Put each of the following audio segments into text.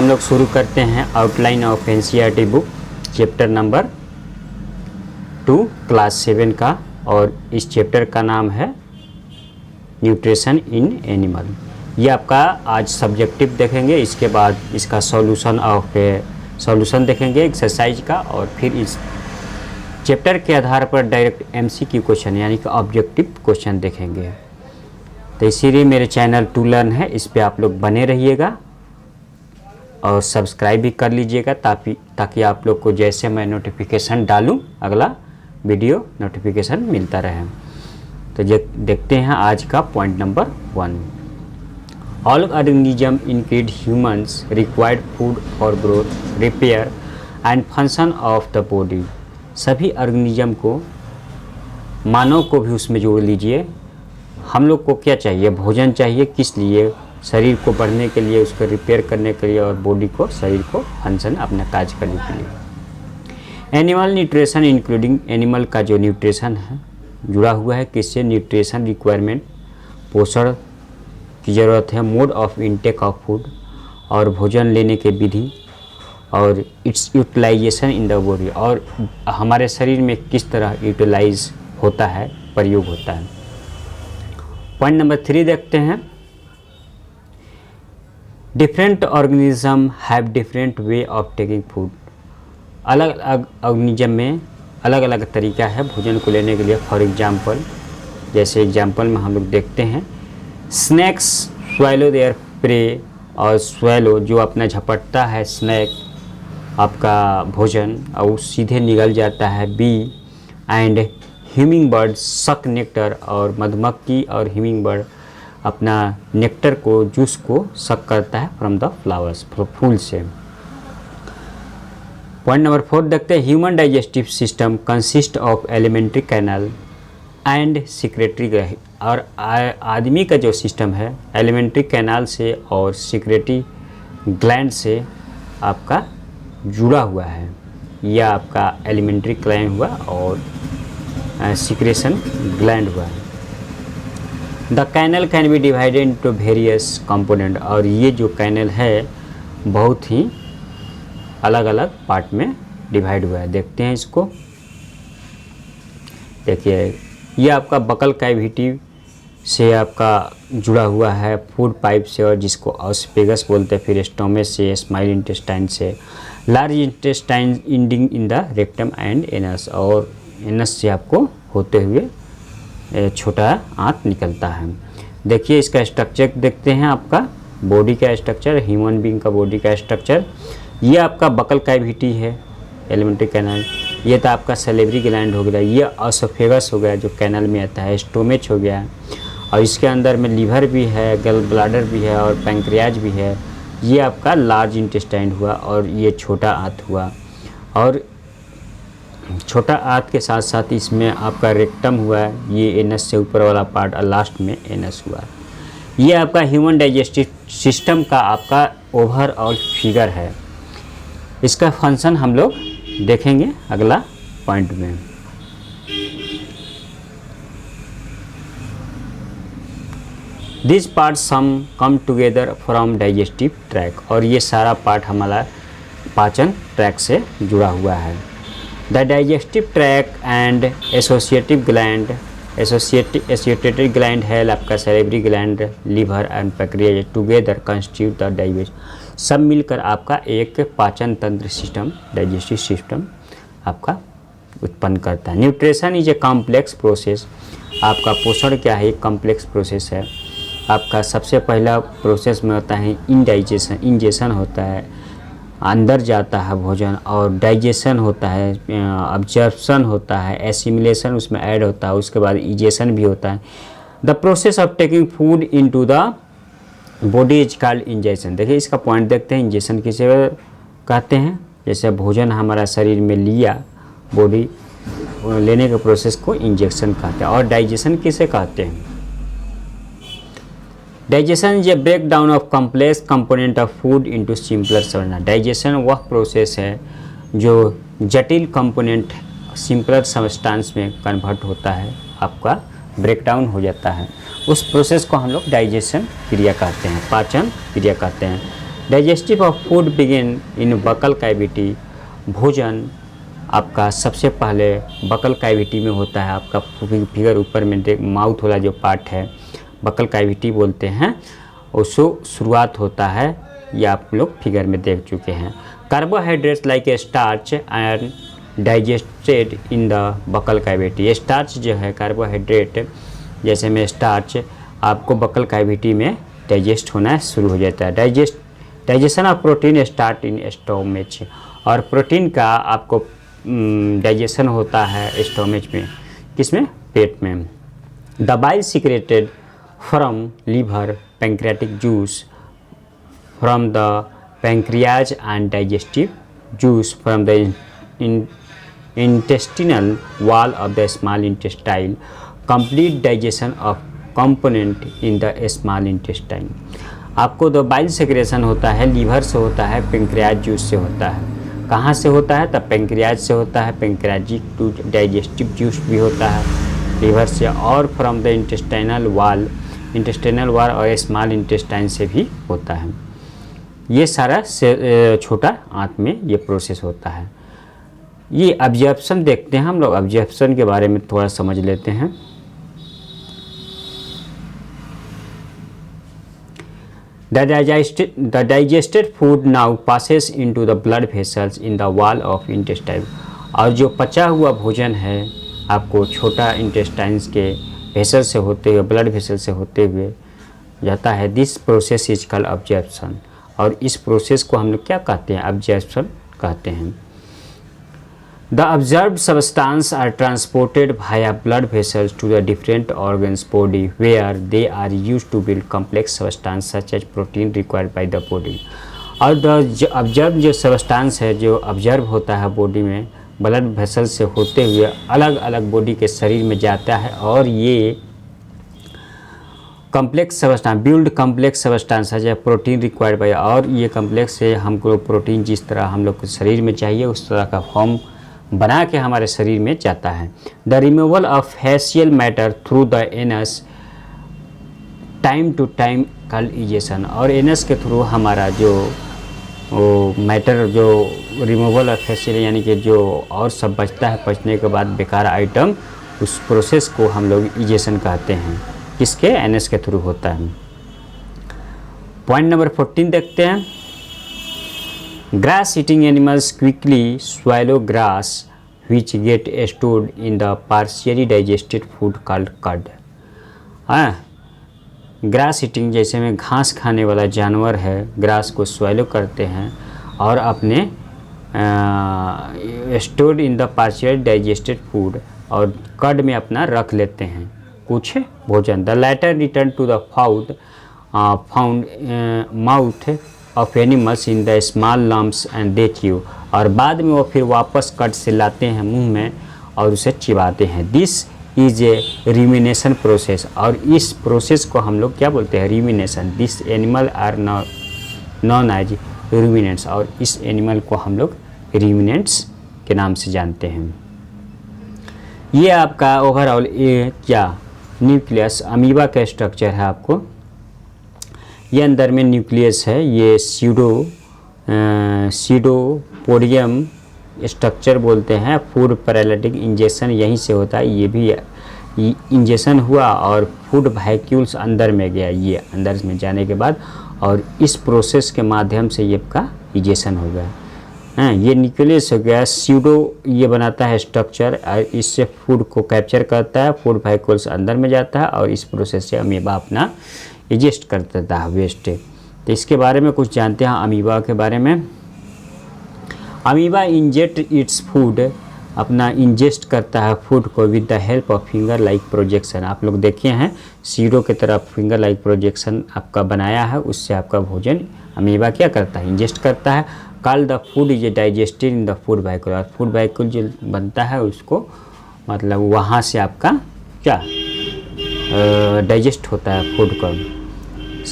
हम लोग शुरू करते हैं outline of NCERT book chapter number 2 class 7 का। और इस चैप्टर का नाम है न्यूट्रिशन इन एनिमल। ये आपका आज सब्जेक्टिव देखेंगे, इसके बाद इसका सॉल्यूशन देखेंगे एक्सरसाइज का, और फिर इस चैप्टर के आधार पर डायरेक्ट एमसीक्यू क्वेश्चन यानी कि ऑब्जेक्टिव क्वेश्चन देखेंगे। तो इसीलिए मेरे चैनल टू लर्न है, इस पे आप लोग बने रहिएगा और सब्सक्राइब भी कर लीजिएगा ताकि आप लोग को जैसे मैं नोटिफिकेशन डालूं अगला वीडियो नोटिफिकेशन मिलता रहे। तो देखते हैं आज का point number 1। All organism include humans required food for growth, repair and function of the body. सभी ऑर्गेनिज्म को, मानव को भी उसमें जोड़ लीजिए। हम लोग को क्या चाहिए? भोजन चाहिए। किस लिए? शरीर को बढ़ने के लिए, उसको रिपेयर करने के लिए, और बॉडी को, शरीर को फंक्शन अपना कार्य करने के लिए। एनिमल न्यूट्रिशन इंक्लूडिंग, एनिमल का जो न्यूट्रिशन है जुड़ा हुआ है किससे? न्यूट्रिशन रिक्वायरमेंट, पोषण की ज़रूरत है, mode of intake of food, और भोजन लेने के विधि, और its utilization in the body, और हमारे शरीर में किस तरह यूटिलाइज होता है, प्रयोग होता है। पॉइंट नंबर 3 देखते हैं। Different organism have different way of taking food. अलग अलग ऑर्गेनिज्म में अलग अलग तरीका है भोजन को लेने के लिए। फॉर एग्जांपल, जैसे एग्जांपल में हम लोग देखते हैं, स्नैक्स स्वैलो देयर प्रे, और स्वैलो जो अपना झपटता है स्नैक आपका भोजन, और वो सीधे निगल जाता है बी। एंड ह्यूमिंग बर्ड सक नेक्टर, और मधुमक्खी और ह्यूमिंग बर्ड अपना नेक्टर को, जूस को सक करता है फ्रॉम द फ्लावर्स, फूल से। पॉइंट नंबर 4 देखते हैं। Human digestive system consist of elementary canal and secretory gland. और आदमी का जो सिस्टम है एलिमेंट्री कैनाल से और सिक्रेटरी ग्लैंड से आपका जुड़ा हुआ है। यह आपका एलिमेंट्री ग्लैंड हुआ और सिक्रेशन ग्लैंड हुआ है। The canal can be divided into various component, और ये जो कैनल है बहुत ही अलग अलग पार्ट में डिवाइड हुआ है। देखते हैं इसको। देखिए, ये आपका बकल कैविटी से आपका जुड़ा हुआ है, फूड पाइप से, और जिसको ऑस्फेगस बोलते हैं, फिर स्टोमच से, स्मॉल इंटेस्टाइन से, large intestine ending in the rectum and anus, और एनस से आपको होते हुए छोटा आंत निकलता है। देखिए इसका स्ट्रक्चर देखते हैं, आपका बॉडी का स्ट्रक्चर, ह्यूमन बीइंग का बॉडी का स्ट्रक्चर। ये आपका बकल कैविटी है, एलिमेंट्री कैनाल। ये तो आपका सैलिवरी ग्लैंड हो गया, ये ऑसोफेगस हो गया जो कैनाल में आता है, स्टोमच हो गया, और इसके अंदर में लीवर भी है, गल ब्लाडर भी है, और पैंक्रियाज भी है। ये आपका लार्ज इंटेस्टाइन हुआ, और ये छोटा आंत हुआ, और छोटा आंत के साथ साथ इसमें आपका रेक्टम हुआ है, ये एनस से ऊपर वाला पार्ट, और लास्ट में एनस हुआ। ये आपका ह्यूमन डाइजेस्टिव सिस्टम का आपका ओवरऑल फिगर है। इसका फंक्शन हम लोग देखेंगे अगला पॉइंट में। This part some come together from digestive tract, और ये सारा पार्ट हमारा पाचन ट्रैक से जुड़ा हुआ है। The digestive tract and associative gland, associated gland है आपका salivary gland, liver and pancreas together constitute the digest. सब मिलकर आपका एक पाचन तंत्र सिस्टम, डाइजेस्टिव सिस्टम आपका उत्पन्न करता है। Nutrition is a complex process. आपका पोषण क्या है? एक कॉम्प्लेक्स प्रोसेस है। आपका सबसे पहला प्रोसेस में होता है इंडाइजेशन, इंजेशन होता है, अंदर जाता है भोजन, और डाइजेशन होता है, अब्जॉर्प्शन होता है, एसिमिलेशन उसमें ऐड होता है, उसके बाद इजेशन भी होता है। The process of taking food into the body is called ingestion. देखिए इसका पॉइंट देखते हैं, इंजेशन किसे कहते हैं? जैसे भोजन हमारा शरीर में लिया, बॉडी लेने के प्रोसेस को इंजेक्शन कहते हैं। और डाइजेशन किसे कहते हैं? Digestion is a break down of complex component of food into simpler substance. Digestion वह प्रोसेस है जो जटिल कंपोनेंट सिंपलर सब्सटेंस में कन्वर्ट होता है, आपका ब्रेकडाउन हो जाता है। उस प्रोसेस को हम लोग डाइजेशन क्रिया कहते हैं, पाचन क्रिया कहते हैं। Digestive of food begin in buccal cavity. भोजन आपका सबसे पहले बकल कैविटी में होता है। आपका फिगर ऊपर में माउथ वाला जो पार्ट है बकल कैविटी बोलते हैं, उसको शुरुआत होता है। ये आप लोग फिगर में देख चुके हैं। Carbohydrates like a starch and digested in the buccal cavity. Starch जो है कार्बोहाइड्रेट जैसे में स्टार्च आपको बकल कैविटी में डाइजेस्ट होना शुरू हो जाता है। Digestion of protein start in stomach. और प्रोटीन का आपको डाइजेशन होता है स्टोमेच में, किसमें, पेट में। The bile secreted from liver pancreatic juice from the pancreas and digestive juice from the intestinal wall of the small intestine, complete digestion of component in the small intestine। आपको तो बाइल सेक्रेशन होता है, liver से होता है, pancreas juice से होता है। कहाँ से होता है, तब पेंक्रियाज से होता है, पेंक्रियाजिक टू डाइजेस्टिव जूस भी होता है लीवर से, और फ्रॉम द इंटेस्टाइनल वाल और स्मॉल इंटेस्टाइन से भी होता है। ये सारा छोटा आंत में ये प्रोसेस होता है। ये ऑब्जर्प्शन देखते हैं हम लोग, ऑब्जर्प्शन के बारे में थोड़ा समझ लेते हैं। The digested food now passes into the blood vessels in the wall of intestine। और जो पचा हुआ भोजन है आपको छोटा इंटेस्टाइन्स के वेसल से होते हुए, ब्लड वेसल से होते हुए जाता है। This process is called absorption. और इस प्रोसेस को हम लोग क्या कहते हैं, ऑब्जर्प्शन कहते हैं। The observed substance are transported via blood vessels to the different organs body where they are used to build complex substance such as protein required by the body। और the observed जो substance है, जो observe होता है body में, blood vessel से होते हुए अलग अलग बॉडी के शरीर में जाता है। और ये complex substance, build complex substance है जो प्रोटीन रिक्वायर्ड बाय। और ये कम्प्लेक्स से हमको प्रोटीन जिस तरह हम लोग को शरीर में चाहिए उस तरह का फॉर्म बना के हमारे शरीर में जाता है। The removal of faecal matter through the anus time to time called egestion. और एनस के थ्रू हमारा जो मैटर, जो रिमूवल ऑफ फेशियल यानी कि जो और सब बचता है पचने के बाद बेकार आइटम, उस प्रोसेस को हम लोग इजेशन कहते हैं। किसके, एनस के थ्रू होता है। पॉइंट नंबर 14 देखते हैं। Grass eating animals quickly swallow grass which get stored in the partially digested food called cud। Grass eating जैसे में घास खाने वाला जानवर है, ग्रास को स्वेलो करते हैं और अपने stored in the partial digested food, और कड में अपना रख लेते हैं कुछ भोजन। The latter return to the found mouth of animals in the small lumps and they chew. और बाद में वो फिर वापस कट से लाते हैं मुंह में और उसे चिबाते हैं। This is a rumination process. और इस प्रोसेस को हम लोग क्या बोलते हैं, rumination. This animal are known as ruminants. और इस एनिमल को हम लोग रिमिनेंट्स के नाम से जानते हैं। ये आपका ओवरऑल क्या न्यूक्लियस अमीबा का स्ट्रक्चर है। आपको ये अंदर में न्यूक्लियस है, ये सीडोपोडियम स्ट्रक्चर बोलते हैं। फूड पैरालिटिक इंजेक्शन यहीं से होता है। ये भी इंजेक्शन हुआ और फूड वैक्यूल्स अंदर में गया, ये अंदर में जाने के बाद, और इस प्रोसेस के माध्यम से ये का इंजेक्शन हो गया। ये न्यूक्लियस हो गया। सीडो ये बनाता है स्ट्रक्चर, इससे फूड को कैप्चर करता है, फूड वैक्यूल्स अंदर में जाता है और इस प्रोसेस से अमीबा अपना इजेस्ट कर देता है वेस्ट। तो इसके बारे में कुछ जानते हैं अमीबा के बारे में। अमीबा इंजेक्ट इट्स फूड, अपना इंजेस्ट करता है फूड को with the help of finger like projection. आप लोग देखे हैं सीरो की तरह फिंगर लाइक प्रोजेक्शन आपका बनाया है, उससे आपका भोजन अमीबा क्या करता है, इंजेस्ट करता है। Call the food is digested in the food vacuole. और फूड वैक्यूल जो बनता है उसको मतलब वहाँ से आपका क्या डाइजेस्ट होता है फूड का।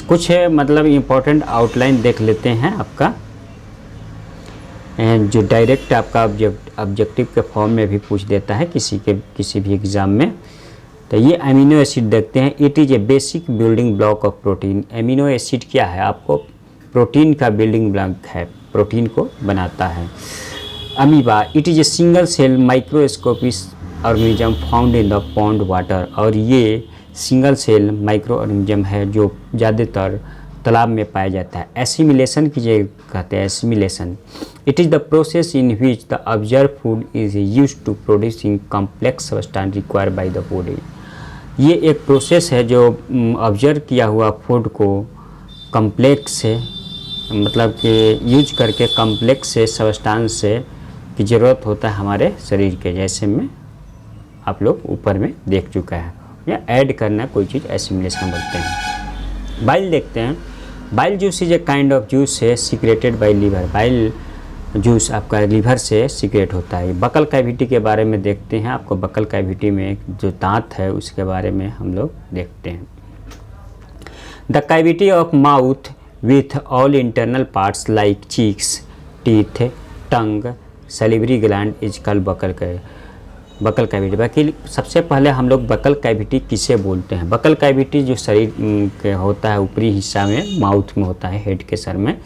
कुछ मतलब इम्पोर्टेंट आउटलाइन देख लेते हैं आपका, जो डायरेक्ट आपका ऑब्जेक्टिव के फॉर्म में भी पूछ देता है किसी भी एग्ज़ाम में। तो ये अमीनो एसिड देखते हैं। It is A basic building block of protein. Amino acid क्या है, आपको प्रोटीन का बिल्डिंग ब्लॉक है, प्रोटीन को बनाता है। Amoeba, it is a single cell microscopic organism found in the pond water, और ये सिंगल सेल माइक्रो ऑर्गेनिज्म है जो ज़्यादातर तालाब में पाया जाता है। एसिमिलेशन की जो कहते हैं assimilation, it is the process in which the absorbed food is use to producing complex substance required by the body. ये एक प्रोसेस है जो ऑब्जर्व किया हुआ फूड को कॉम्प्लेक्स से, मतलब कि यूज करके कॉम्प्लेक्स से सब्सटेंस से की ज़रूरत होता है हमारे शरीर के, जैसे में आप लोग ऊपर में देख चुका है, या ऐड करना कोई चीज़ एसिमिलेशन बोलते हैं। बाइल देखते हैं। Bile juice is a kind of juice है secreted by liver. Bile juice आपका लीवर से सीक्रेट होता है। बकल कैविटी के बारे में देखते हैं। आपको बकल कैविटी में जो दांत है उसके बारे में हम लोग देखते हैं। The cavity of mouth with all internal parts like cheeks, teeth, tongue, salivary gland is called buccal cavity. बाकी सबसे पहले हम लोग बकल कैविटी किसे बोलते हैं? बकल कैविटी जो शरीर के होता है ऊपरी हिस्सा में, माउथ में होता है, हेड के सर में,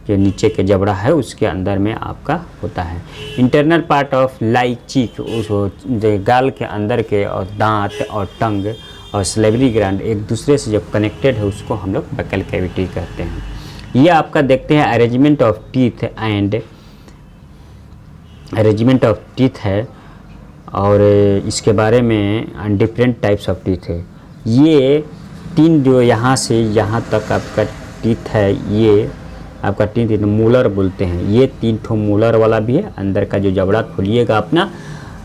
जो नीचे के जबड़ा है उसके अंदर में आपका होता है। इंटरनल पार्ट ऑफ लाइक चीक, उस गाल के अंदर के, और दांत और टंग और सैलिवरी ग्लैंड एक दूसरे से जब कनेक्टेड है उसको हम लोग बकल कैविटी कहते हैं। ये आपका देखते हैं arrangement of teeth and arrangement of teeth है, और इसके बारे में डिफरेंट टाइप्स ऑफ टीथ है। ये तीन जो यहाँ से यहाँ तक आपका टीथ है, ये आपका टीथ मोलर बोलते हैं। ये 3 ठो मोलर वाला भी है, अंदर का जो जबड़ा खोलिएगा अपना,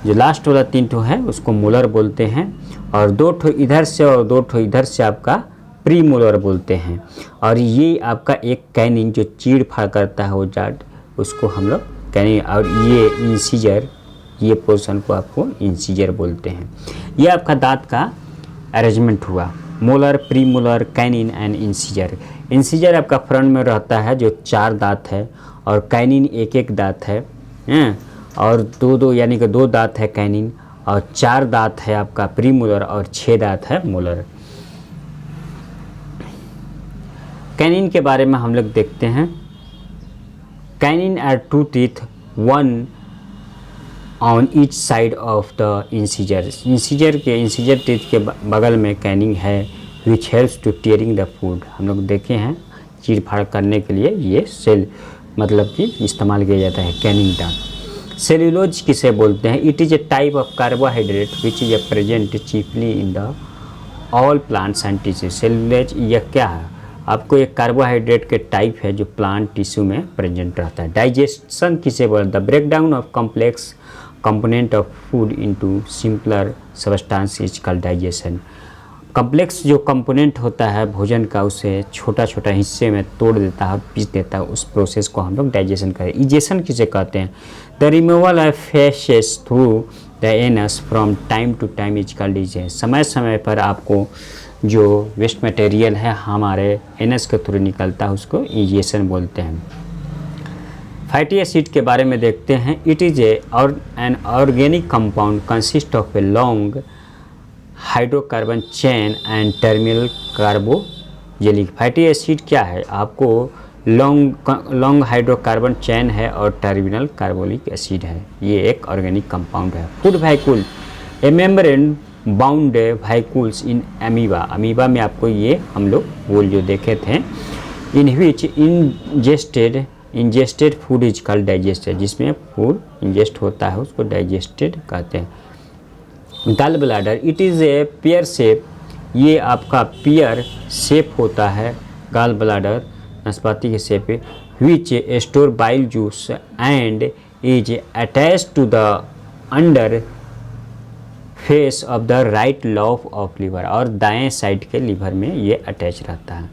जो लास्ट वाला 3 ठो है उसको मोलर बोलते हैं, और 2 ठो इधर से और 2 ठो इधर से आपका प्री मोलर बोलते हैं। और ये आपका एक कैनिन जो चीड़ फाड़ करता है वो जाट, उसको हम लोग कैनिन, और ये इंसीजर, ये पोर्शन को आपको इंसीजर बोलते हैं। ये आपका दांत का अरेंजमेंट हुआ, molar, premolar, canine and incisor. Incisor आपका फ्रंट में रहता है जो 4 दांत है, और कैनिन 1-1 दांत है, और 2-2 यानी कि 2 दांत है कैनिन, और 4 दांत है आपका प्री मोलर, और 6 दांत है मोलर। कैनिन के बारे में हम लोग देखते हैं। Canine are 2 teeth, 1 on each side of the incisor. Incisor teeth के बगल में कैनिंग है, which helps to tearing the food. हम लोग देखे हैं चीर फाड़ करने के लिए ये सेल मतलब कि इस्तेमाल किया जाता है कैनिंग दांत। सेल्यूलोज किसे बोलते हैं? It is A type of carbohydrate which is a present chiefly in the all plants and tissue. Cellulose यह क्या है? आपको एक कार्बोहाइड्रेट के टाइप है जो प्लांट टिश्यू में प्रेजेंट रहता है। डाइजेशन किसे बोलते हैं? The breakdown of complex component of food into simpler substance is called digestion. Complex जो कंपोनेंट होता है भोजन का, उसे छोटा छोटा हिस्से में तोड़ देता है, पीस देता है, उस प्रोसेस को हम लोग डाइजेशन कहते हैं। इजेशन किसे कहते हैं? The removal of faeces through the anus from time to time is called egestion. समय समय पर आपको जो वेस्ट मटेरियल है हमारे एनस के थ्रू निकलता है उसको इजेशन बोलते हैं। फैटी एसिड के बारे में देखते हैं। It is an organic compound consist of a long hydrocarbon chain and terminal carboxylic. Fatty acid क्या है? आपको लॉन्ग हाइड्रोकार्बन चेन है और टर्मिनल कार्बोलिक एसिड है। ये एक ऑर्गेनिक कंपाउंड है। Food vacuole, a membrane bound vacuoles in amoeba. Amoeba में आपको ये हम लोग वोल जो देखे थे, in which ingested food is called digested. जिसमें फूड इंजेस्ट होता है उसको डाइजेस्टेड कहते हैं। Gall bladder, it is a pear shape. ये आपका पेयर शेप होता है गॉल ब्लैडर, नाशपाती के शेप पे, which store bile juice and is attach to the under face of the right lobe of liver. और दाएं साइड के लीवर में ये अटैच रहता है,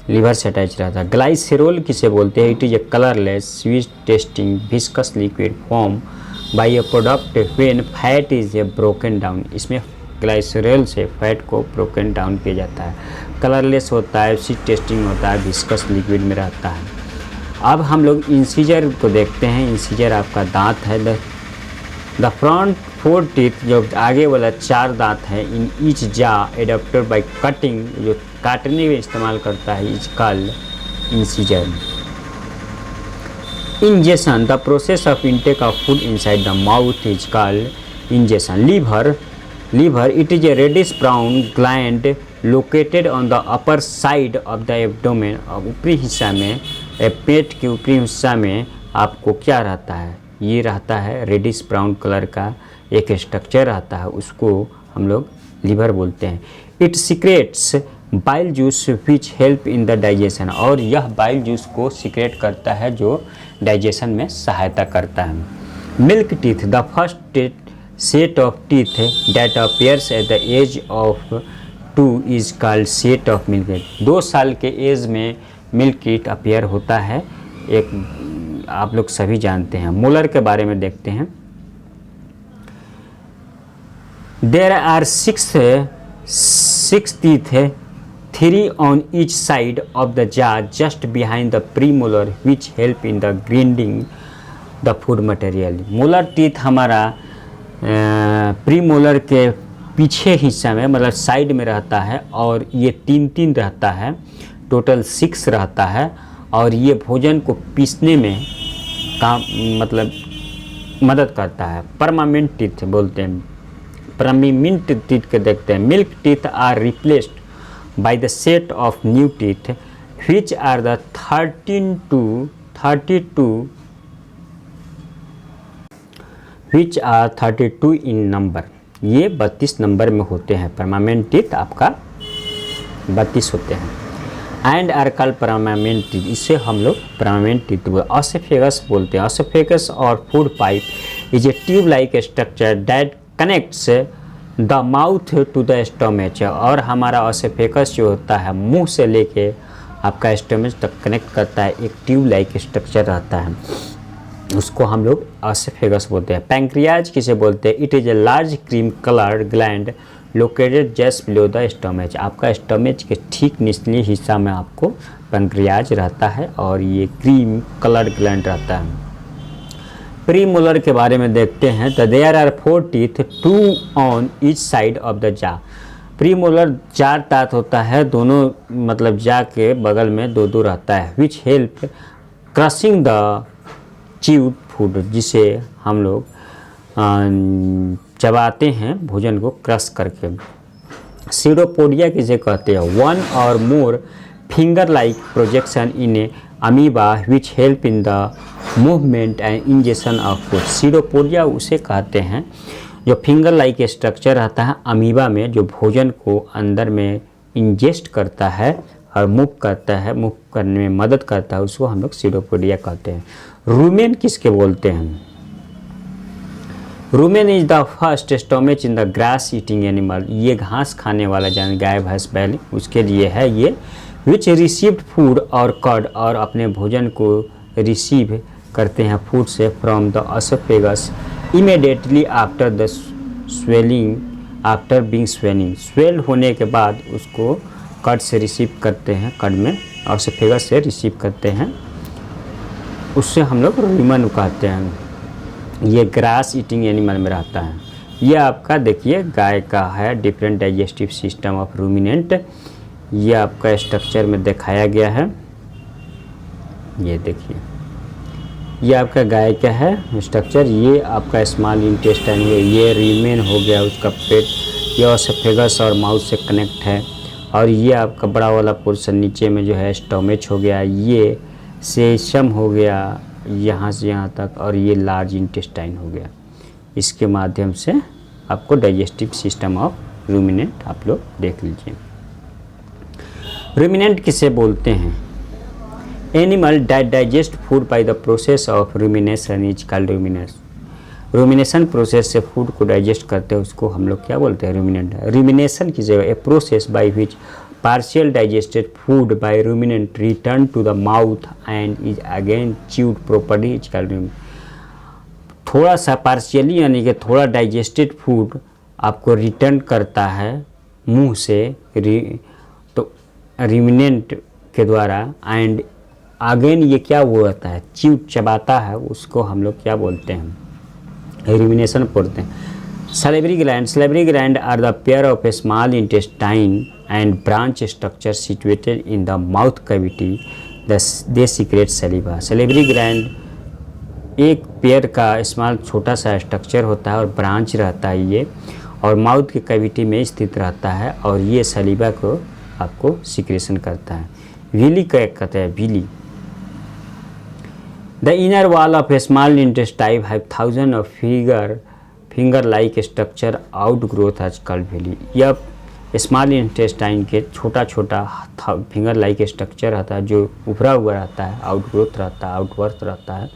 लीवर से अटैच रहता है। ग्लाइसेरोल किसे बोलते हैं? It is A colourless sweet testing viscous liquid form by A product when fat is a broken down. इसमें ग्लाइसेरोल से फैट को ब्रोकन डाउन किया जाता है। कलरलेस होता है, स्वीट टेस्टिंग होता है, विस्कस लिक्विड में रहता है। अब हम लोग इंसीजर को देखते हैं। इंसीजर आपका दांत है। द फ्रंट 4 टीथ, जो आगे वाला 4 दांत है, in each jaw adapted by cutting, जो काटने में इस्तेमाल करता है, is called incisor. Ingestion, the process of intake of food inside the mouth is called ingestion. Liver it is a reddish brown gland located on the upper side of the abdomen. ऊपरी हिस्सा में, पेट के ऊपरी हिस्सा में आपको क्या रहता है, ये रहता है रेडिश ब्राउन कलर का एक स्ट्रक्चर रहता है, उसको हम लोग लीवर बोलते हैं। It secrets bile juice which help in the digestion, और यह बाइल जूस को सीक्रेट करता है जो डाइजेशन में सहायता करता है। Milk teeth, the first set of teeth that appears at the age of 2 is called set of milk teeth. 2 साल के एज में मिल्क टीथ अपीयर होता है, एक आप लोग सभी जानते हैं। मोलर के बारे में देखते हैं। There are 6 teeth, 3 on each side of the jaw just behind the premolar which help in the grinding the food material। Molar teeth हमारा प्रीमोलर के पीछे हिस्सा में मतलब साइड में रहता है, और ये 3 रहता है, टोटल 6 रहता है, और ये भोजन को पीसने में काम मतलब मदद करता है। परमानेंट टीथ बोलते हैं। परमानेंट टीथ के देखते हैं। Milk teeth are replaced by the set of new teeth which are the 13 to 32 which are 32 in number। ये 32 नंबर में होते हैं। परमानेंट टीथ आपका 32 होते हैं। And are called permanent teeth, इससे हम लोग परमानेंट टीथ बोलते हैं। ऑसोफेगस बोलते हैं। ऑसोफेगस और food pipe is a tube like structure that connects the mouth to the stomach, और हमारा ऑसोफेगस जो होता है मुंह से लेके आपका स्टोमेच तक कनेक्ट करता है, एक ट्यूब लाइक स्ट्रक्चर रहता है, उसको हम लोग ऑसोफेगस बोलते हैं। पैंक्रियाज किसे बोलते हैं? It is a large cream coloured gland located just below the stomach. आपका स्टोमेच के ठीक निचले हिस्सा में आपको पैंक्रियाज रहता है, और ये क्रीम कलर्ड ग्लैंड रहता है। प्रीमोलर के बारे में देखते हैं। तो there are 4 teeth, 2 on each side of the jaw। Premolar 4 दांत होता है, दोनों मतलब जा के बगल में 2 रहता है। Which help crushing the chewed food, जिसे हम लोग चबाते हैं भोजन को क्रश करके। सीरोपोडिया किसे कहते हैं? 1 or more finger like projection in a amoeba which help in the movement and ingestion of food। सीरोपोडिया उसे कहते हैं जो फिंगर लाइक स्ट्रक्चर रहता है अमीबा में, जो भोजन को अंदर में इंजेस्ट करता है और मूव करता है, मूव करने में मदद करता है, उसको हम लोग सीरोपोडिया कहते हैं। रूमेन किसके बोलते हैं? Rumen is the first stomach in the grass eating animal. ये घास खाने वाला जानवर, गाय भैंस बैल, उसके लिए है ये। विच रिसीव्ड फूड और कर्ड, और अपने भोजन को रिसीव करते हैं फूड से from the oesophagus immediately after the swelling, after being swelling. Swell होने के बाद उसको कर्ड से रिसीव करते हैं, कर्ड में ऑसोफेगस से रिसीव करते हैं, उससे हम लोग रूमेन कहते हैं। ये ग्रास ईटिंग एनिमल में रहता है। ये आपका देखिए गाय का है different digestive system of ruminant, ये आपका स्ट्रक्चर में दिखाया गया है। ये देखिए ये आपका गाय का है स्ट्रक्चर, ये आपका स्मॉल इंटेस्टाइन है, ये रूमेन हो गया उसका पेट, ये ऑसोफेगस और माउथ से कनेक्ट है, और ये आपका बड़ा वाला पोर्शन नीचे में जो है स्टोमेच हो गया, ये सेसम हो गया यहाँ से यहाँ तक, और ये लार्ज इंटेस्टाइन हो गया। इसके माध्यम से आपको डाइजेस्टिव सिस्टम ऑफ रूमिनेंट आप लोग देख लीजिए। रूमिनेंट किसे बोलते हैं? Animal that digest food by the process of rumination is called ruminant. Rumination process से फूड को डाइजेस्ट करते हैं, उसको हम लोग क्या बोलते हैं? रूमिनेंट। रूमिनेशन की जगह a process by which partial digested food by ruminant return to the mouth and is again chewed properly is called ruminant। थोड़ा सा पार्शियली यानी कि थोड़ा डाइजेस्टेड फूड आपको रिटर्न करता है मुंह से, तो रूमिनेंट के द्वारा, एंड अगेन ये क्या वो होता है? च्यू चबाता है, उसको हम लोग क्या बोलते हैं? रूमिनेशन बोलते हैं। Salivary gland are the pair of a small intestine and branch structure situated in the mouth cavity. Thus, they secrete saliva. Salivary gland एक पेयर का स्मॉल छोटा सा स्ट्रक्चर होता है और ब्रांच रहता है ये, और माउथ के कैविटी में स्थित रहता है, और ये सलीवा को आपको सिक्रेशन करता है। विली क्या कहते हैं? Villi. The inner wall of a small intestine have thousand of finger like structure out growth as called villi. यह स्मॉल इंटेस्टाइन के छोटा छोटा फिंगर लाइक स्ट्रक्चर रहता है जो उभरा हुआ रहता है, आउट ग्रोथ रहता है, आउटवर्थ रहता है,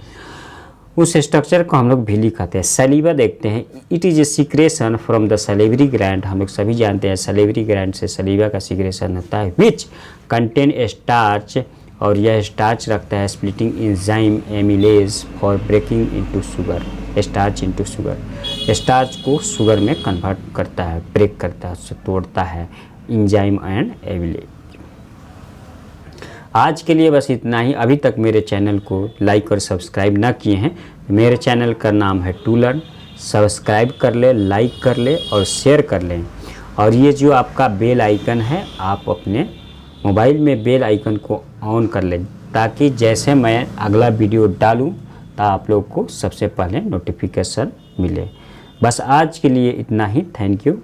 उस स्ट्रक्चर को हम लोग विली कहते हैं। सलीवा देखते हैं, it is A secretion from the salivary gland. हम लोग सभी जानते हैं सलेवरी ग्लैंड से सलीवा का सिक्रेशन होता है, विच कंटेन स्टार्च, और यह स्टार्च रखता है splitting enzyme amylase for breaking into sugar, starch into sugar. Starch को शुगर में कन्वर्ट करता है, ब्रेक करता है, उससे तोड़ता है, एंजाइम एंड एमिलेज। आज के लिए बस इतना ही। अभी तक मेरे चैनल को लाइक और सब्सक्राइब ना किए हैं, मेरे चैनल का नाम है टू लर्न। सब्सक्राइब कर ले, लाइक कर ले और शेयर कर लें। और ये जो आपका बेल आइकन है, आप अपने मोबाइल में बेल आइकन को ऑन कर लें, ताकि जैसे मैं अगला वीडियो डालूं तो आप लोग को सबसे पहले नोटिफिकेशन मिले। बस आज के लिए इतना ही। Thank you.